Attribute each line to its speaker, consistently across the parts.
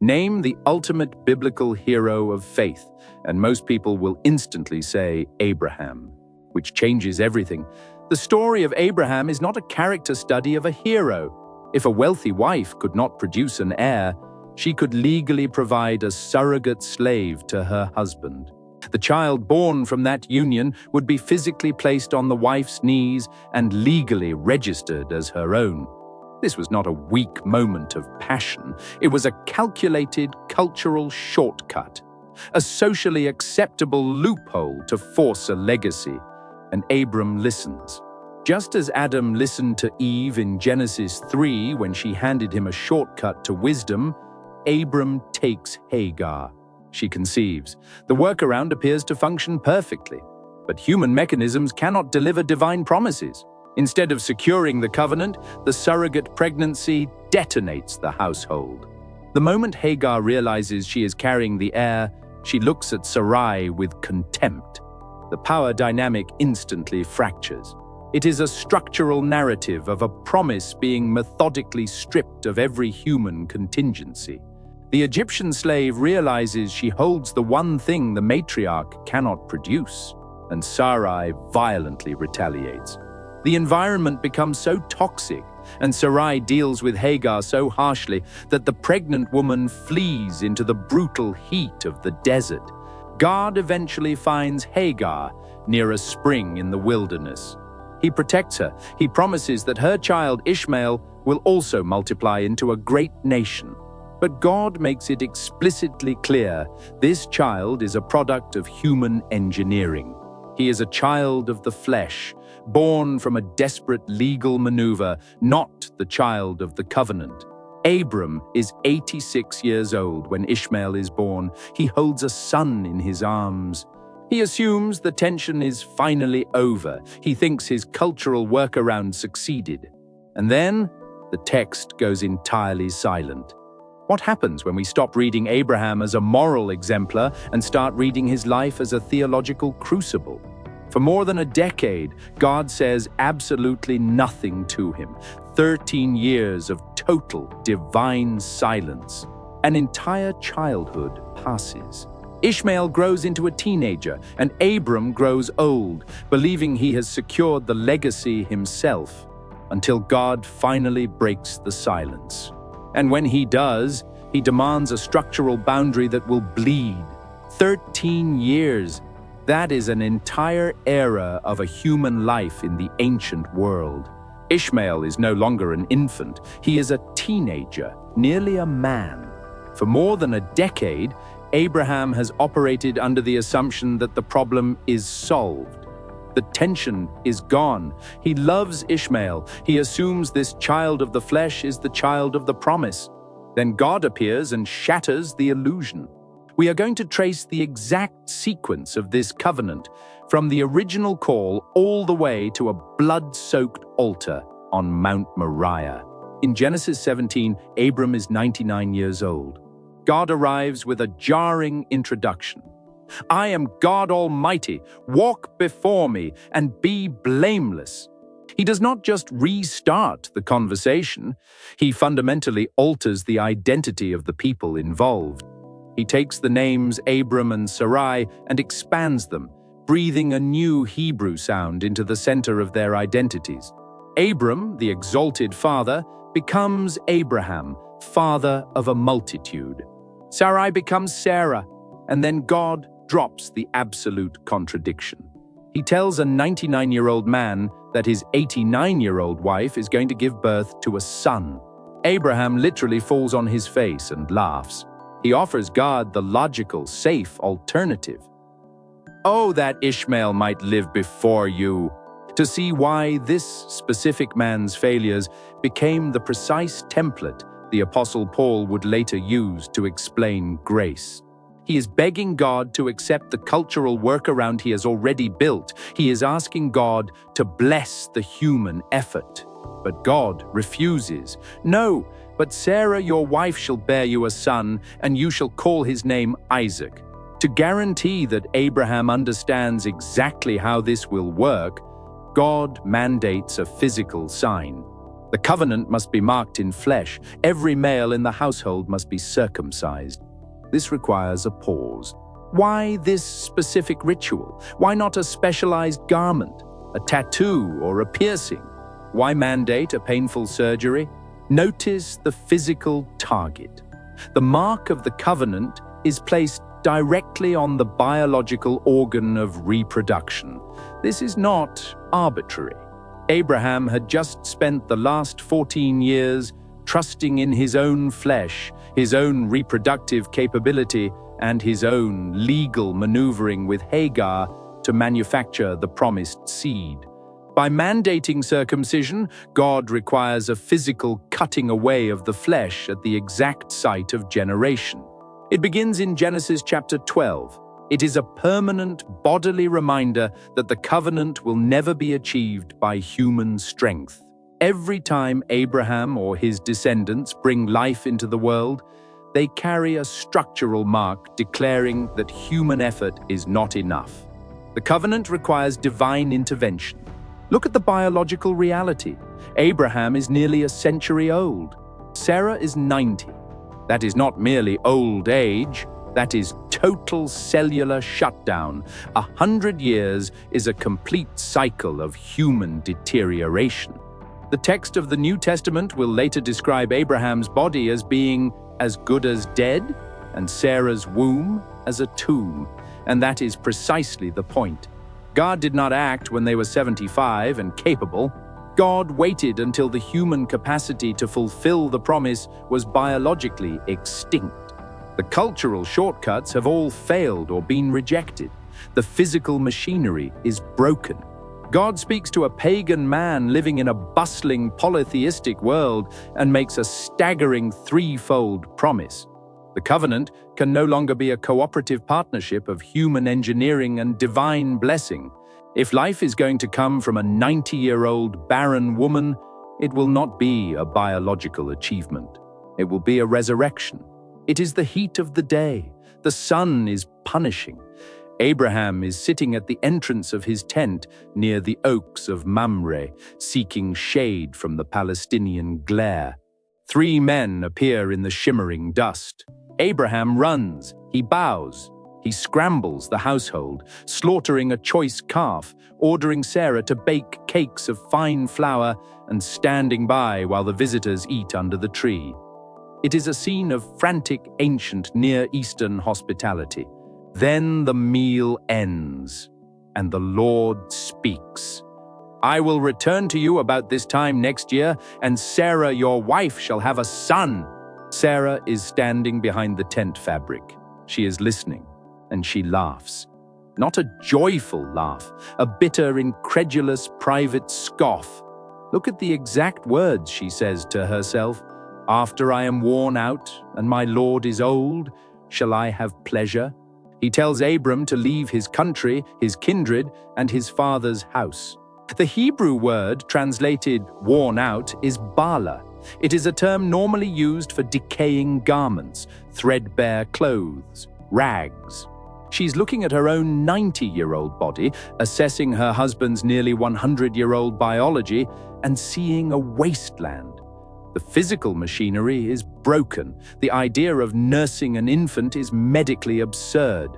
Speaker 1: Name the ultimate biblical hero of faith, and most people will instantly say Abraham, which changes everything. The story of Abraham is not a character study of a hero. If a wealthy wife could not produce an heir, she could legally provide a surrogate slave to her husband. The child born from that union would be physically placed on the wife's knees and legally registered as her own. This was not a weak moment of passion. It was a calculated cultural shortcut, a socially acceptable loophole to force a legacy. And Abram listens. Just as Adam listened to Eve in Genesis 3 when she handed him a shortcut to wisdom, Abram takes Hagar. She conceives. The workaround appears to function perfectly, but human mechanisms cannot deliver divine promises. Instead of securing the covenant, the surrogate pregnancy detonates the household. The moment Hagar realizes she is carrying the heir, she looks at Sarai with contempt. The power dynamic instantly fractures. It is a structural narrative of a promise being methodically stripped of every human contingency. The Egyptian slave realizes she holds the one thing the matriarch cannot produce, and Sarai violently retaliates. The environment becomes so toxic, and Sarai deals with Hagar so harshly that the pregnant woman flees into the brutal heat of the desert. God eventually finds Hagar near a spring in the wilderness. He protects her. He promises that her child Ishmael will also multiply into a great nation. But God makes it explicitly clear this child is a product of human engineering. He is a child of the flesh, born from a desperate legal maneuver, not the child of the covenant. Abram is 86 years old when Ishmael is born. He holds a son in his arms. He assumes the tension is finally over. He thinks his cultural workaround succeeded. And then the text goes entirely silent. What happens when we stop reading Abraham as a moral exemplar and start reading his life as a theological crucible? For more than a decade, God says absolutely nothing to him. 13 years of total divine silence. An entire childhood passes. Ishmael grows into a teenager, and Abram grows old, believing he has secured the legacy himself, until God finally breaks the silence. And when he does, he demands a structural boundary that will bleed. 13 years. That is an entire era of a human life in the ancient world. Ishmael is no longer an infant. He is a teenager, nearly a man. For more than a decade, Abraham has operated under the assumption that the problem is solved. The tension is gone. He loves Ishmael. He assumes this child of the flesh is the child of the promise. Then God appears and shatters the illusion. We are going to trace the exact sequence of this covenant, from the original call all the way to a blood-soaked altar on Mount Moriah. In Genesis 17, Abram is 99 years old. God arrives with a jarring introduction. I am God Almighty. Walk before me and be blameless. He does not just restart the conversation. He fundamentally alters the identity of the people involved. He takes the names Abram and Sarai and expands them, breathing a new Hebrew sound into the center of their identities. Abram, the exalted father, becomes Abraham, father of a multitude. Sarai becomes Sarah, and then God drops the absolute contradiction. He tells a 99-year-old man that his 89-year-old wife is going to give birth to a son. Abraham literally falls on his face and laughs. He offers God the logical, safe alternative. Oh, that Ishmael might live before you, to see why this specific man's failures became the precise template the Apostle Paul would later use to explain grace. He is begging God to accept the cultural workaround he has already built. He is asking God to bless the human effort. But God refuses. No, but Sarah, your wife, shall bear you a son, and you shall call his name Isaac. To guarantee that Abraham understands exactly how this will work, God mandates a physical sign. The covenant must be marked in flesh. Every male in the household must be circumcised. This requires a pause. Why this specific ritual? Why not a specialized garment, a tattoo, or a piercing? Why mandate a painful surgery? Notice the physical target. The mark of the covenant is placed directly on the biological organ of reproduction. This is not arbitrary. Abraham had just spent the last 14 years trusting in his own flesh, his own reproductive capability, and his own legal maneuvering with Hagar to manufacture the promised seed. By mandating circumcision, God requires a physical cutting away of the flesh at the exact site of generation. It begins in Genesis chapter 12. It is a permanent bodily reminder that the covenant will never be achieved by human strength. Every time Abraham or his descendants bring life into the world, they carry a structural mark declaring that human effort is not enough. The covenant requires divine intervention. Look at the biological reality. Abraham is nearly a century old. Sarah is 90. That is not merely old age, that is total cellular shutdown. 100 years is a complete cycle of human deterioration. The text of the New Testament will later describe Abraham's body as being as good as dead, and Sarah's womb as a tomb. And that is precisely the point. God did not act when they were 75 and capable. God waited until the human capacity to fulfill the promise was biologically extinct. The cultural shortcuts have all failed or been rejected. The physical machinery is broken. God speaks to a pagan man living in a bustling polytheistic world and makes a staggering threefold promise. The covenant can no longer be a cooperative partnership of human engineering and divine blessing. If life is going to come from a 90-year-old barren woman, it will not be a biological achievement. It will be a resurrection. It is the heat of the day. The sun is punishing. Abraham is sitting at the entrance of his tent near the oaks of Mamre, seeking shade from the Palestinian glare. 3 men appear in the shimmering dust. Abraham runs, he bows, he scrambles the household, slaughtering a choice calf, ordering Sarah to bake cakes of fine flour, and standing by while the visitors eat under the tree. It is a scene of frantic ancient Near Eastern hospitality. Then the meal ends, and the Lord speaks. I will return to you about this time next year, and Sarah, your wife, shall have a son. Sarah is standing behind the tent fabric. She is listening, and she laughs. Not a joyful laugh, a bitter, incredulous, private scoff. Look at the exact words she says to herself. After I am worn out, and my Lord is old, shall I have pleasure? He tells Abram to leave his country, his kindred, and his father's house. The Hebrew word translated worn out is bala. It is a term normally used for decaying garments, threadbare clothes, rags. She's looking at her own 90-year-old body, assessing her husband's nearly 100-year-old biology, and seeing a wasteland. The physical machinery is broken. The idea of nursing an infant is medically absurd.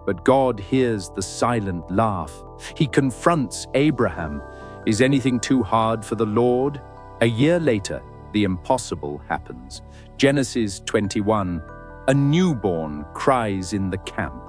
Speaker 1: But God hears the silent laugh. He confronts Abraham. Is anything too hard for the Lord? A year later, the impossible happens. Genesis 21. A newborn cries in the camp.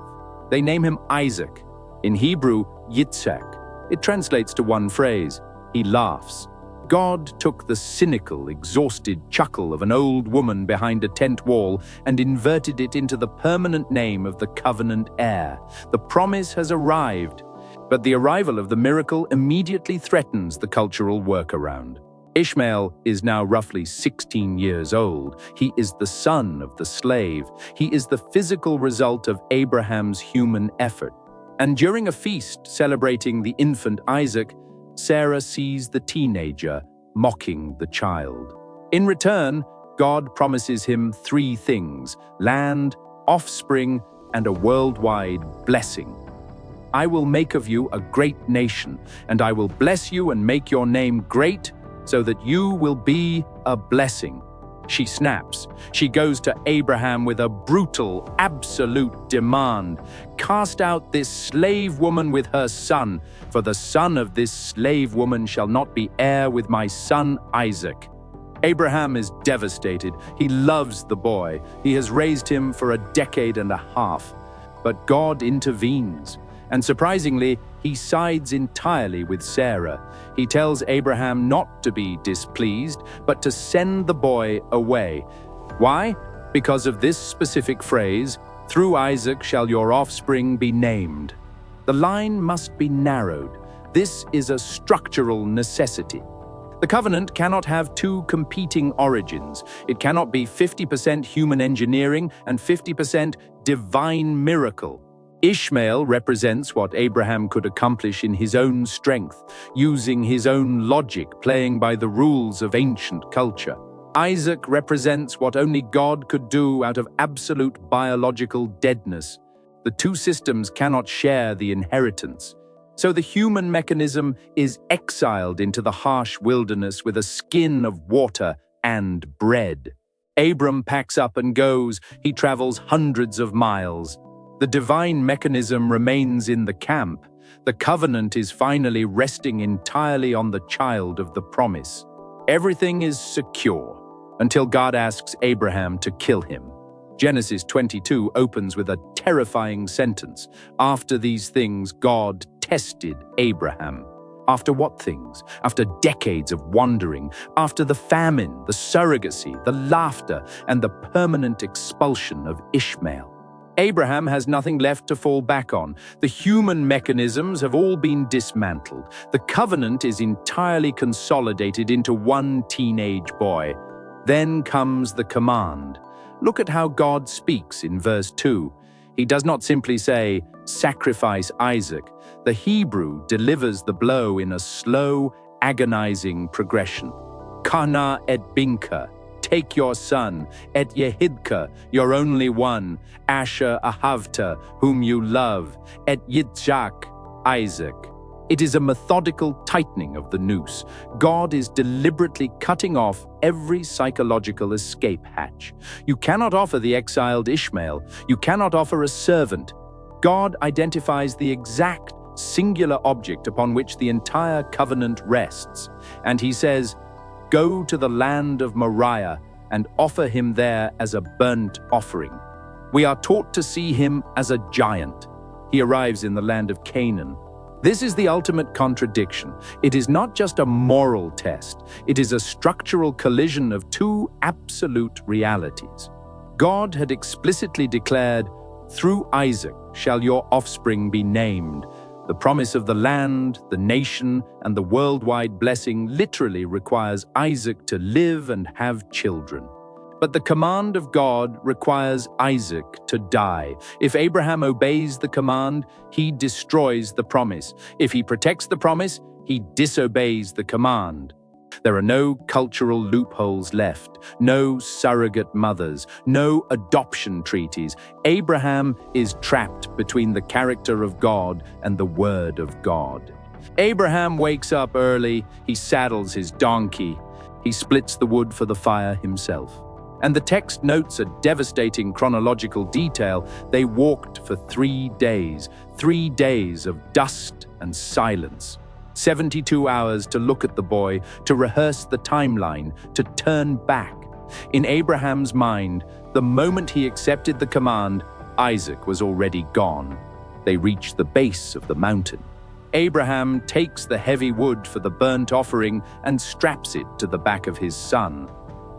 Speaker 1: They name him Isaac. In Hebrew, Yitzhak. It translates to one phrase. He laughs. God took the cynical, exhausted chuckle of an old woman behind a tent wall and inverted it into the permanent name of the covenant heir. The promise has arrived, but the arrival of the miracle immediately threatens the cultural workaround. Ishmael is now roughly 16 years old. He is the son of the slave. He is the physical result of Abraham's human effort. And during a feast celebrating the infant Isaac, Sarah sees the teenager mocking the child. In return, God promises him 3 things: land, offspring, and a worldwide blessing. I will make of you a great nation, and I will bless you and make your name great, so that you will be a blessing." She snaps. She goes to Abraham with a brutal, absolute demand. "Cast out this slave woman with her son, for the son of this slave woman shall not be heir with my son Isaac." Abraham is devastated. He loves the boy. He has raised him for a decade and a half. But God intervenes. And surprisingly, he sides entirely with Sarah. He tells Abraham not to be displeased, but to send the boy away. Why? Because of this specific phrase, "Through Isaac shall your offspring be named." The line must be narrowed. This is a structural necessity. The covenant cannot have two competing origins. It cannot be 50% human engineering and 50% divine miracle. Ishmael represents what Abraham could accomplish in his own strength, using his own logic, playing by the rules of ancient culture. Isaac represents what only God could do out of absolute biological deadness. The two systems cannot share the inheritance. So the human mechanism is exiled into the harsh wilderness with a skin of water and bread. Abram packs up and goes. He travels hundreds of miles. The divine mechanism remains in the camp. The covenant is finally resting entirely on the child of the promise. Everything is secure until God asks Abraham to kill him. Genesis 22 opens with a terrifying sentence. After these things, God tested Abraham. After what things? After decades of wandering, after the famine, the surrogacy, the laughter, and the permanent expulsion of Ishmael. Abraham has nothing left to fall back on. The human mechanisms have all been dismantled. The covenant is entirely consolidated into one teenage boy. Then comes the command. Look at how God speaks in verse 2. He does not simply say, "Sacrifice Isaac." The Hebrew delivers the blow in a slow, agonizing progression. Kana et binka. Take your son, et Yehidka, your only one, Asher Ahavta, whom you love, et Yitzhak, Isaac. It is a methodical tightening of the noose. God is deliberately cutting off every psychological escape hatch. You cannot offer the exiled Ishmael. You cannot offer a servant. God identifies the exact singular object upon which the entire covenant rests. And he says, "Go to the land of Moriah and offer him there as a burnt offering." We are taught to see him as a giant. He arrives in the land of Canaan. This is the ultimate contradiction. It is not just a moral test. It is a structural collision of two absolute realities. God had explicitly declared, "Through Isaac shall your offspring be named." The promise of the land, the nation, and the worldwide blessing literally requires Isaac to live and have children. But the command of God requires Isaac to die. If Abraham obeys the command, he destroys the promise. If he protects the promise, he disobeys the command. There are no cultural loopholes left, no surrogate mothers, no adoption treaties. Abraham is trapped between the character of God and the word of God. Abraham wakes up early, he saddles his donkey, he splits the wood for the fire himself. And the text notes a devastating chronological detail. They walked for 3 days of dust and silence. 72 hours to look at the boy, to rehearse the timeline, to turn back. In Abraham's mind, the moment he accepted the command, Isaac was already gone. They reached the base of the mountain. Abraham takes the heavy wood for the burnt offering and straps it to the back of his son.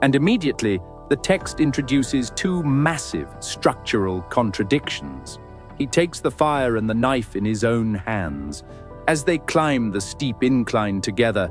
Speaker 1: And immediately, the text introduces two massive structural contradictions. He takes the fire and the knife in his own hands. As they climb the steep incline together,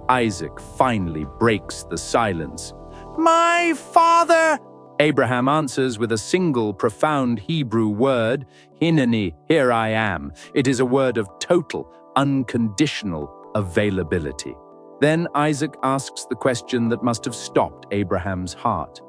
Speaker 1: Isaac finally breaks the silence. "My father!" Abraham answers with a single profound Hebrew word, "Hineni, here I am." It is a word of total, unconditional availability. Then Isaac asks the question that must have stopped Abraham's heart.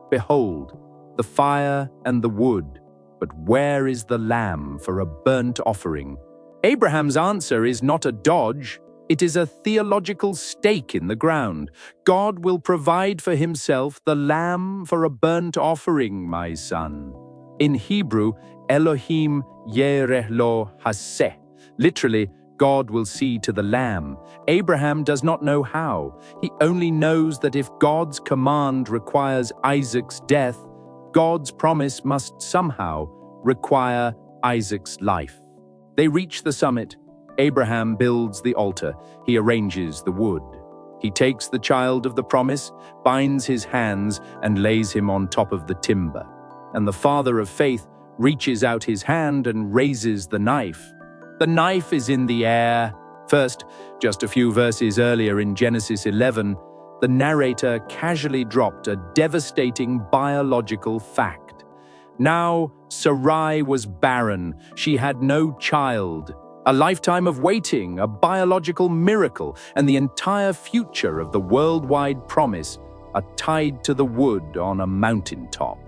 Speaker 1: "Behold, the fire and the wood, but where is the lamb for a burnt offering?" Abraham's answer is not a dodge, It is a theological stake in the ground. God will provide for himself the lamb for a burnt offering, my son. In Hebrew, Elohim yereh lo haseh. Literally, God will see to the lamb. Abraham does not know how. He only knows that if God's command requires Isaac's death, God's promise must somehow require Isaac's life. They reach the summit. Abraham builds the altar. He arranges the wood. He takes the child of the promise, binds his hands, and lays him on top of the timber. And the father of faith reaches out his hand and raises the knife. The knife is in the air. First, just a few verses earlier in Genesis 11, the narrator casually dropped a devastating biological fact. Now, Sarai was barren. She had no child. A lifetime of waiting, a biological miracle, and the entire future of the worldwide promise are tied to the wood on a mountaintop.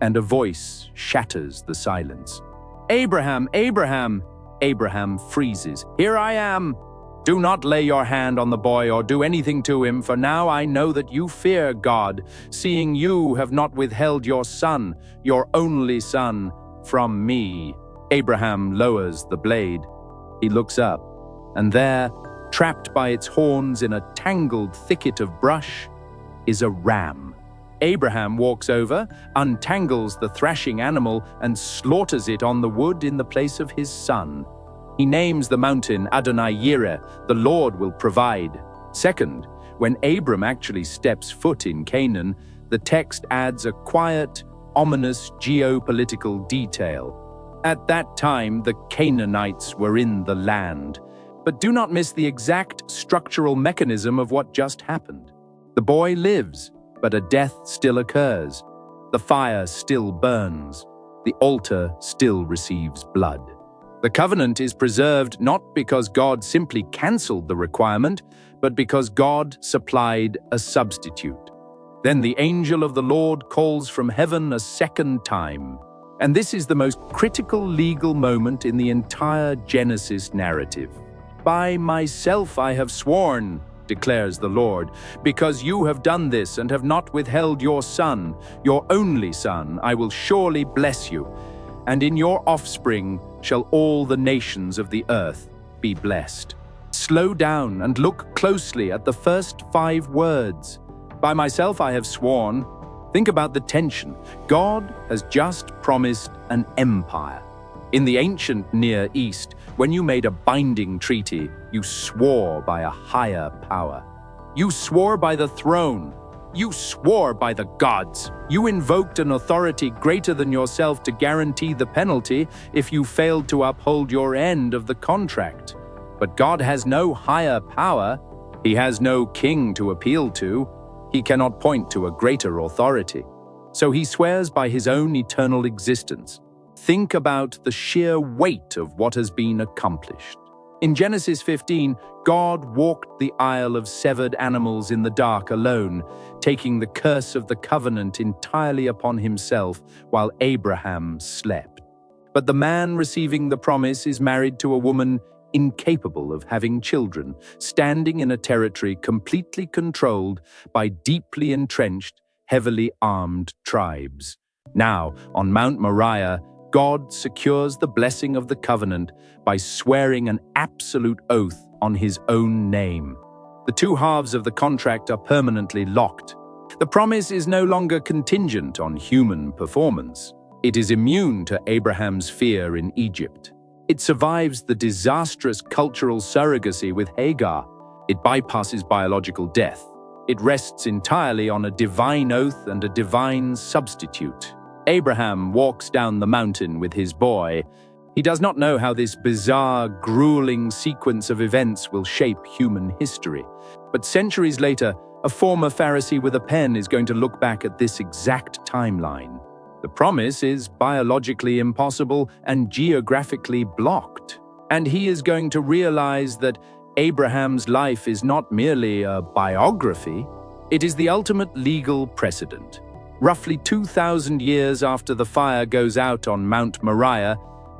Speaker 1: And a voice shatters the silence. "Abraham, Abraham!" Abraham freezes. "Here I am. Do not lay your hand on the boy or do anything to him, for now I know that you fear God, seeing you have not withheld your son, your only son, from me." Abraham lowers the blade. He looks up, and there, trapped by its horns in a tangled thicket of brush, is a ram. Abraham walks over, untangles the thrashing animal, and slaughters it on the wood in the place of his son. He names the mountain Adonai Yireh, the Lord will provide. Second, when Abram actually steps foot in Canaan, the text adds a quiet, ominous geopolitical detail. At that time, the Canaanites were in the land. But do not miss the exact structural mechanism of what just happened. The boy lives, but a death still occurs. The fire still burns. The altar still receives blood. The covenant is preserved not because God simply cancelled the requirement, but because God supplied a substitute. Then the angel of the Lord calls from heaven a second time. And this is the most critical legal moment in the entire Genesis narrative. "By myself I have sworn," declares the Lord, "because you have done this and have not withheld your son, your only son, I will surely bless you, and in your offspring shall all the nations of the earth be blessed." Slow down and look closely at the first 5 words. "By myself I have sworn." Think about the tension. God has just promised an empire. In the ancient Near East, when you made a binding treaty, you swore by a higher power. You swore by the throne. You swore by the gods. You invoked an authority greater than yourself to guarantee the penalty if you failed to uphold your end of the contract. But God has no higher power. He has no king to appeal to. He cannot point to a greater authority. So he swears by his own eternal existence. Think about the sheer weight of what has been accomplished. In Genesis 15, God walked the aisle of severed animals in the dark alone, taking the curse of the covenant entirely upon himself while Abraham slept. But the man receiving the promise is married to a woman incapable of having children, standing in a territory completely controlled by deeply entrenched, heavily armed tribes. Now, on Mount Moriah, God secures the blessing of the covenant by swearing an absolute oath on his own name. The 2 halves of the contract are permanently locked. The promise is no longer contingent on human performance. It is immune to Abraham's fear in Egypt. It survives the disastrous cultural surrogacy with Hagar. It bypasses biological death. It rests entirely on a divine oath and a divine substitute. Abraham walks down the mountain with his boy. He does not know how this bizarre, grueling sequence of events will shape human history. But centuries later, a former Pharisee with a pen is going to look back at this exact timeline. The promise is biologically impossible and geographically blocked. And he is going to realize that Abraham's life is not merely a biography, it is the ultimate legal precedent. Roughly 2,000 years after the fire goes out on Mount Moriah,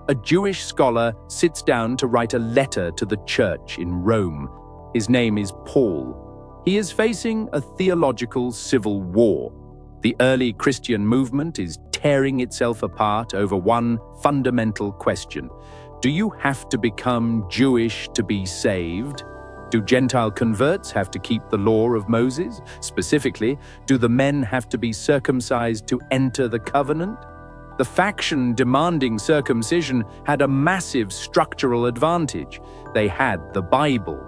Speaker 1: a Jewish scholar sits down to write a letter to the church in Rome. His name is Paul. He is facing a theological civil war. The early Christian movement is tearing itself apart over one fundamental question. Do you have to become Jewish to be saved? Do Gentile converts have to keep the law of Moses? Specifically, do the men have to be circumcised to enter the covenant? The faction demanding circumcision had a massive structural advantage. They had the Bible.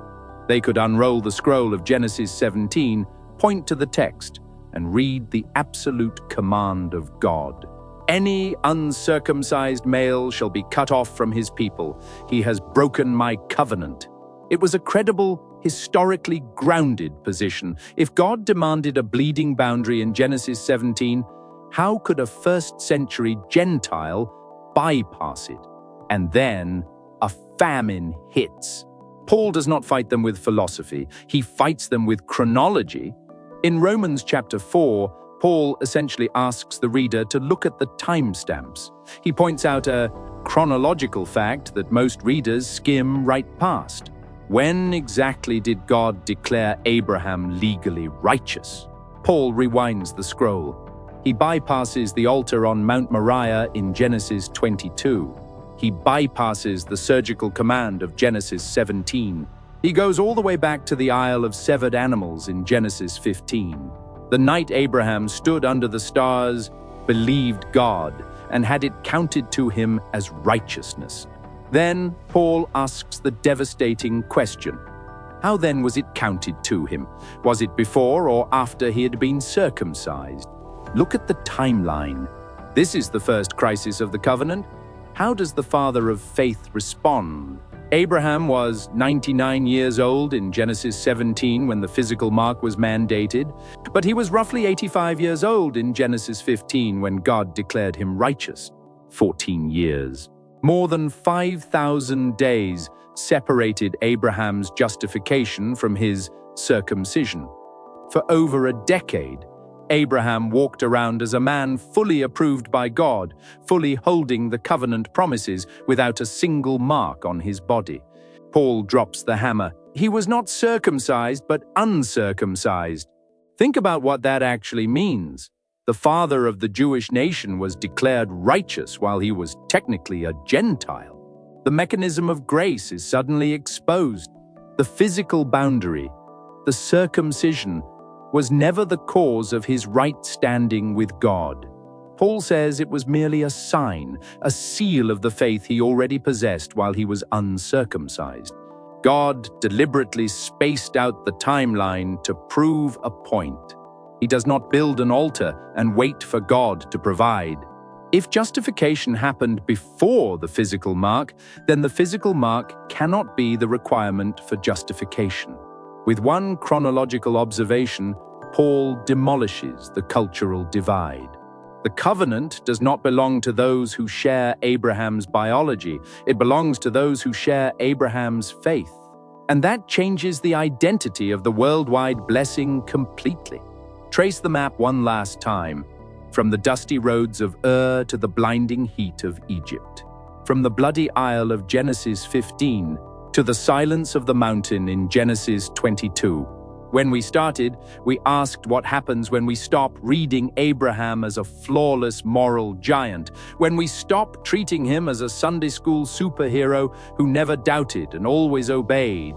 Speaker 1: They could unroll the scroll of Genesis 17, point to the text, and read the absolute command of God. Any uncircumcised male shall be cut off from his people. He has broken my covenant. It was a credible, historically grounded position. If God demanded a bleeding boundary in Genesis 17, how could a first-century Gentile bypass it? And then a famine hits. Paul does not fight them with philosophy. He fights them with chronology. In Romans chapter 4, Paul essentially asks the reader to look at the timestamps. He points out a chronological fact that most readers skim right past. When exactly did God declare Abraham legally righteous? Paul rewinds the scroll. He bypasses the altar on Mount Moriah in Genesis 22. He bypasses the surgical command of Genesis 17. He goes all the way back to the Isle of Severed Animals in Genesis 15. The night Abraham stood under the stars, believed God, and had it counted to him as righteousness. Then Paul asks the devastating question. How then was it counted to him? Was it before or after he had been circumcised? Look at the timeline. This is the first crisis of the covenant. How does the father of faith respond? Abraham was 99 years old in Genesis 17 when the physical mark was mandated, but he was roughly 85 years old in Genesis 15 when God declared him righteous. 14 years. More than 5,000 days separated Abraham's justification from his circumcision. For over a decade, Abraham walked around as a man fully approved by God, fully holding the covenant promises without a single mark on his body. Paul drops the hammer. He was not circumcised, but uncircumcised. Think about what that actually means. The father of the Jewish nation was declared righteous while he was technically a Gentile. The mechanism of grace is suddenly exposed. The physical boundary, the circumcision, was never the cause of his right standing with God. Paul says it was merely a sign, a seal of the faith he already possessed while he was uncircumcised. God deliberately spaced out the timeline to prove a point. He does not build an altar and wait for God to provide. If justification happened before the physical mark, then the physical mark cannot be the requirement for justification. With one chronological observation, Paul demolishes the cultural divide. The covenant does not belong to those who share Abraham's biology. It belongs to those who share Abraham's faith. And that changes the identity of the worldwide blessing completely. Trace the map one last time, from the dusty roads of Ur to the blinding heat of Egypt, from the bloody Isle of Genesis 15 to the silence of the mountain in Genesis 22. When we started, we asked what happens when we stop reading Abraham as a flawless moral giant, when we stop treating him as a Sunday school superhero who never doubted and always obeyed.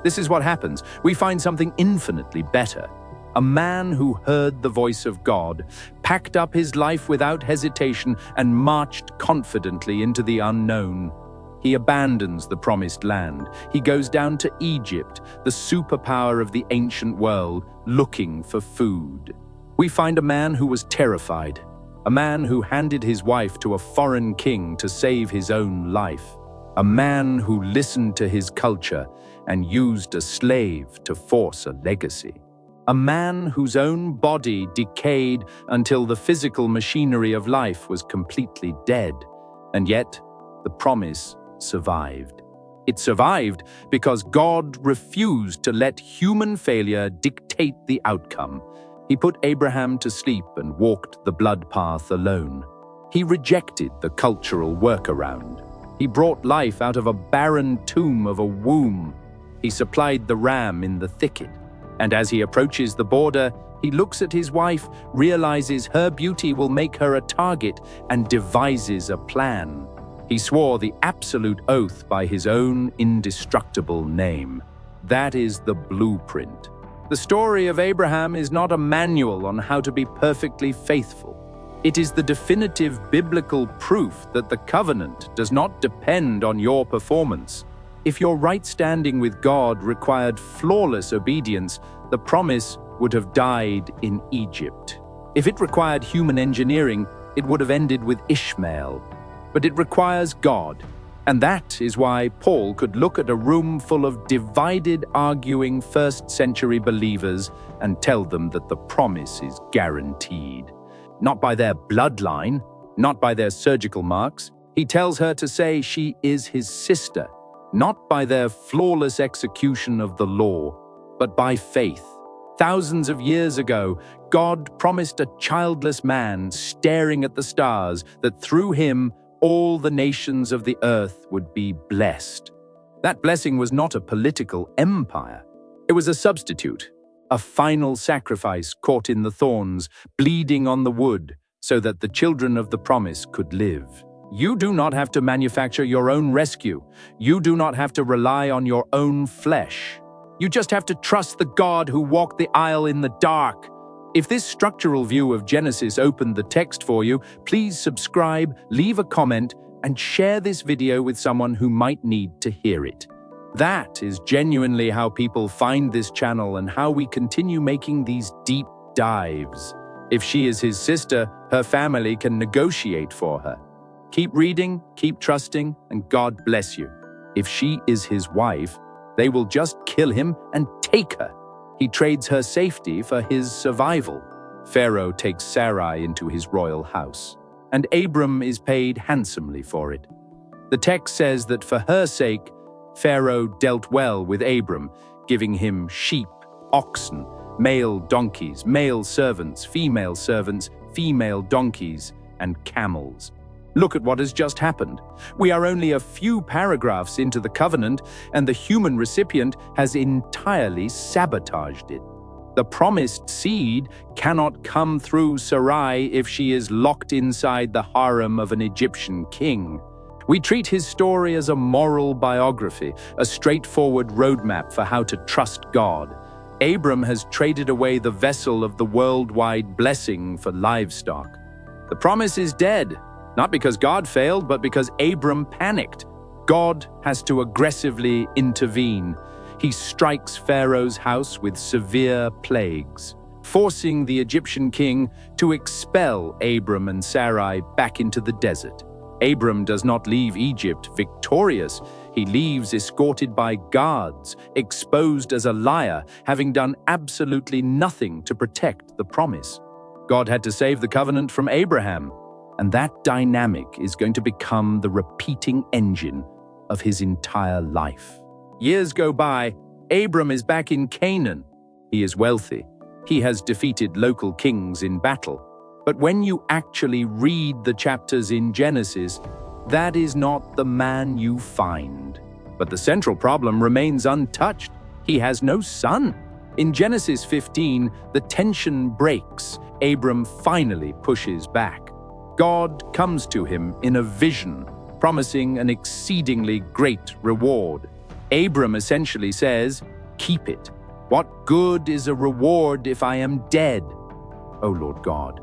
Speaker 1: This is what happens. We find something infinitely better. A man who heard the voice of God, packed up his life without hesitation, and marched confidently into the unknown. He abandons the promised land. He goes down to Egypt, the superpower of the ancient world, looking for food. We find a man who was terrified, a man who handed his wife to a foreign king to save his own life, a man who listened to his culture and used a slave to force a legacy, a man whose own body decayed until the physical machinery of life was completely dead, and yet the promise survived. It survived because God refused to let human failure dictate the outcome. He put Abraham to sleep and walked the blood path alone. He rejected the cultural workaround. He brought life out of a barren tomb of a womb. He supplied the ram in the thicket. And as he approaches the border, he looks at his wife, realizes her beauty will make her a target, and devises a plan. He swore the absolute oath by his own indestructible name. That is the blueprint. The story of Abraham is not a manual on how to be perfectly faithful. It is the definitive biblical proof that the covenant does not depend on your performance. If your right standing with God required flawless obedience, the promise would have died in Egypt. If it required human engineering, it would have ended with Ishmael. But it requires God, and that is why Paul could look at a room full of divided, arguing first-century believers and tell them that the promise is guaranteed. Not by their bloodline, not by their surgical marks. He tells her to say she is his sister, not by their flawless execution of the law, but by faith. Thousands of years ago, God promised a childless man staring at the stars that through him all the nations of the earth would be blessed. That blessing was not a political empire. It was a substitute, a final sacrifice caught in the thorns, bleeding on the wood, so that the children of the promise could live. You do not have to manufacture your own rescue. You do not have to rely on your own flesh. You just have to trust the God who walked the aisle in the dark. If this structural view of Genesis opened the text for you, please subscribe, leave a comment, and share this video with someone who might need to hear it. That is genuinely how people find this channel and how we continue making these deep dives. If she is his sister, her family can negotiate for her. Keep reading, keep trusting, and God bless you. If she is his wife, they will just kill him and take her. He trades her safety for his survival. Pharaoh takes Sarai into his royal house, and Abram is paid handsomely for it. The text says that for her sake, Pharaoh dealt well with Abram, giving him sheep, oxen, male donkeys, male servants, female donkeys, and camels. Look at what has just happened. We are only a few paragraphs into the covenant, and the human recipient has entirely sabotaged it. The promised seed cannot come through Sarai if she is locked inside the harem of an Egyptian king. We treat his story as a moral biography, a straightforward roadmap for how to trust God. Abram has traded away the vessel of the worldwide blessing for livestock. The promise is dead. Not because God failed, but because Abram panicked. God has to aggressively intervene. He strikes Pharaoh's house with severe plagues, forcing the Egyptian king to expel Abram and Sarai back into the desert. Abram does not leave Egypt victorious. He leaves escorted by guards, exposed as a liar, having done absolutely nothing to protect the promise. God had to save the covenant from Abraham, and that dynamic is going to become the repeating engine of his entire life. Years go by, Abram is back in Canaan. He is wealthy. He has defeated local kings in battle. But when you actually read the chapters in Genesis, that is not the man you find. But the central problem remains untouched. He has no son. In Genesis 15, the tension breaks. Abram finally pushes back. God comes to him in a vision, promising an exceedingly great reward. Abram essentially says, "Keep it. What good is a reward if I am dead? O Lord God,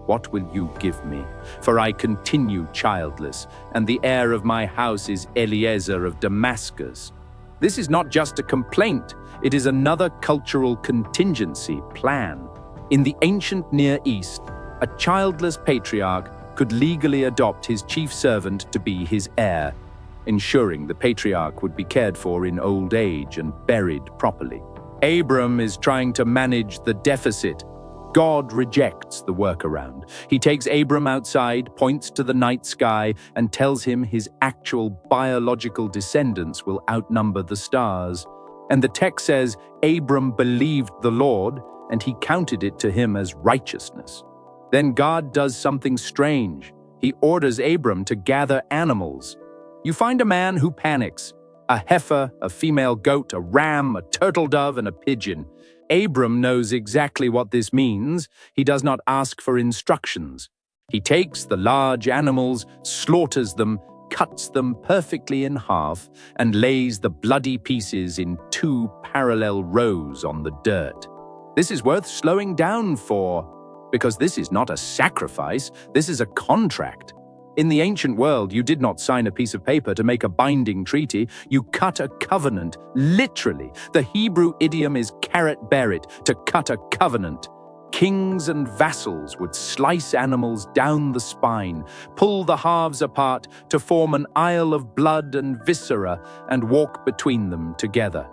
Speaker 1: what will you give me? For I continue childless, and the heir of my house is Eliezer of Damascus." This is not just a complaint, it is another cultural contingency plan. In the ancient Near East, a childless patriarch could legally adopt his chief servant to be his heir, ensuring the patriarch would be cared for in old age and buried properly. Abram is trying to manage the deficit. God rejects the workaround. He takes Abram outside, points to the night sky, and tells him his actual biological descendants will outnumber the stars. And the text says, Abram believed the Lord, and he counted it to him as righteousness. Then God does something strange. He orders Abram to gather animals. You find a man who panics, A heifer, a female goat, a ram, a turtle dove, and a pigeon. Abram knows exactly what this means. He does not ask for instructions. He takes the large animals, slaughters them, cuts them perfectly in half, and lays the bloody pieces in 2 parallel rows on the dirt. This is worth slowing down for, because this is not a sacrifice, this is a contract. In the ancient world, you did not sign a piece of paper to make a binding treaty, you cut a covenant, literally. The Hebrew idiom is karet berit, to cut a covenant. Kings and vassals would slice animals down the spine, pull the halves apart to form an aisle of blood and viscera, and walk between them together.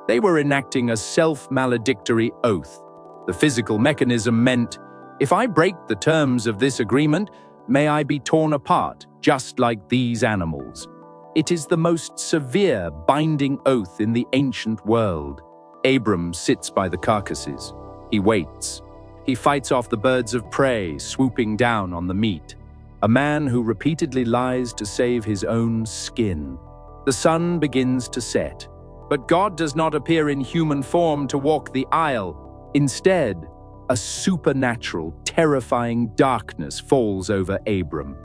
Speaker 1: They were enacting a self-maledictory oath. The physical mechanism meant, if I break the terms of this agreement, may I be torn apart, just like these animals. It is the most severe binding oath in the ancient world. Abram sits by the carcasses. He waits. He fights off the birds of prey swooping down on the meat. A man who repeatedly lies to save his own skin. The sun begins to set. But God does not appear in human form to walk the aisle. Instead, a supernatural, terrifying darkness falls over Abram.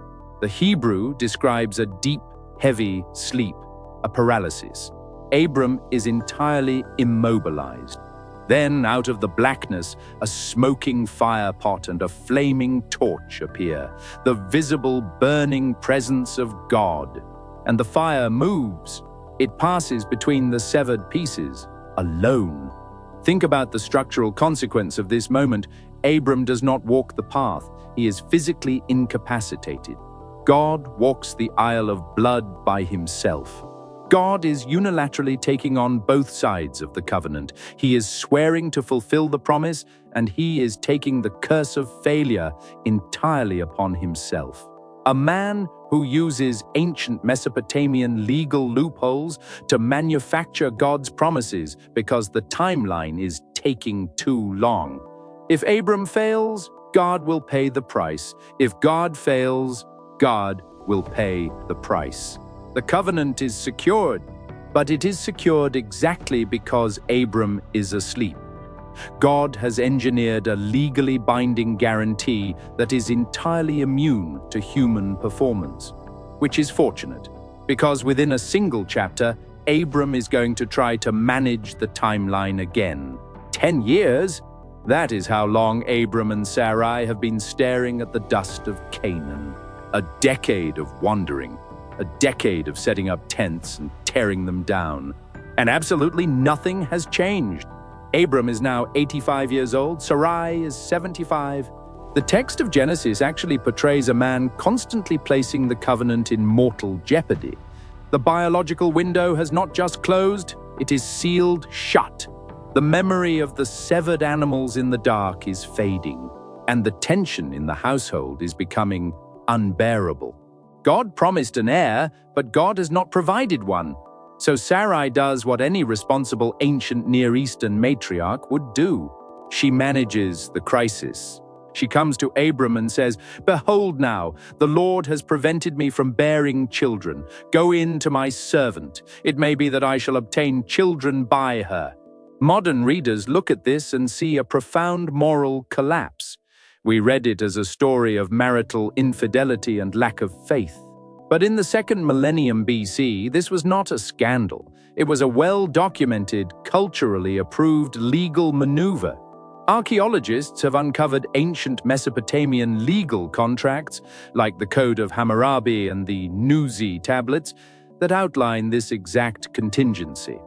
Speaker 1: The Hebrew describes a deep, heavy sleep, a paralysis. Abram is entirely immobilized. Then, out of the blackness, a smoking fire pot and a flaming torch appear, the visible burning presence of God. And the fire moves. It passes between the severed pieces, alone. Think about the structural consequence of this moment. Abram does not walk the path. He is physically incapacitated. God walks the aisle of blood by himself. God is unilaterally taking on both sides of the covenant. He is swearing to fulfill the promise, and he is taking the curse of failure entirely upon himself. A man who uses ancient Mesopotamian legal loopholes to manufacture God's promises because the timeline is taking too long. If Abram fails, God will pay the price. If God fails, God will pay the price. The covenant is secured, but it is secured exactly because Abram is asleep. God has engineered a legally binding guarantee that is entirely immune to human performance, which is fortunate, because within a single chapter, Abram is going to try to manage the timeline again. 10 years? That is how long Abram and Sarai have been staring at the dust of Canaan. A decade of wandering, a decade of setting up tents and tearing them down. And absolutely nothing has changed. Abram is now 85 years old, Sarai is 75. The text of Genesis actually portrays a man constantly placing the covenant in mortal jeopardy. The biological window has not just closed, it is sealed shut. The memory of the severed animals in the dark is fading, and the tension in the household is becoming unbearable. God promised an heir, but God has not provided one. So Sarai does what any responsible ancient Near Eastern matriarch would do. She manages the crisis. She comes to Abram and says, "Behold now, the Lord has prevented me from bearing children. Go in to my servant. It may be that I shall obtain children by her." Modern readers look at this and see a profound moral collapse. We read it as a story of marital infidelity and lack of faith. But in the second millennium BC, this was not a scandal. It was a well-documented, culturally approved legal maneuver. Archaeologists have uncovered ancient Mesopotamian legal contracts, like the Code of Hammurabi and the Nuzi tablets, that outline this exact contingency.